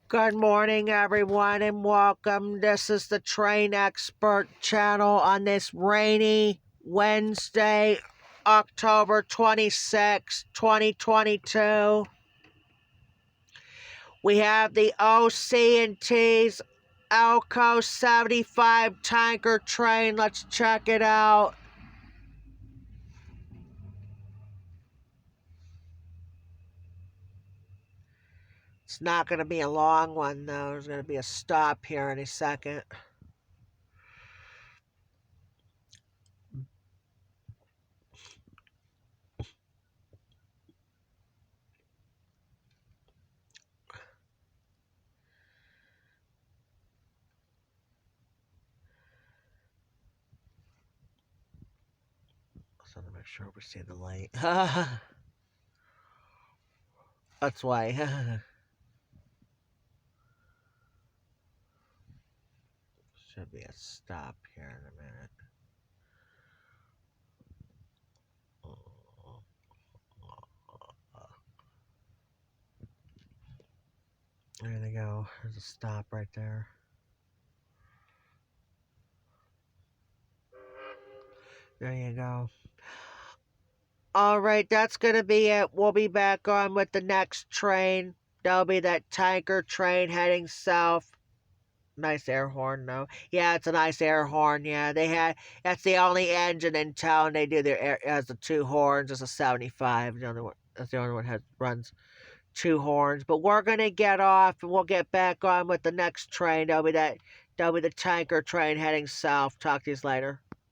Good morning, everyone, and welcome. This is the Train Expert channel on this rainy Wednesday, October 26, 2022. We have the OC&T's Alco 75 tanker train. Let's check it out. It's not going to be a long one, though. There's going to be a stop here in a second. So to make sure we see the light. That's why. Should be a stop here in a minute. There they go. There's a stop right there. There you go. Alright, that's going to be it. We'll be back on with the next train. That'll be that tanker train heading south. Nice air horn, though. Yeah, it's a nice air horn. Yeah, that's the only engine in town. They do their air, has the two horns. It's a 75. That's the only one that runs two horns. But we're going to get off and we'll get back on with the next train. That'll be the tanker train heading south. Talk to you later.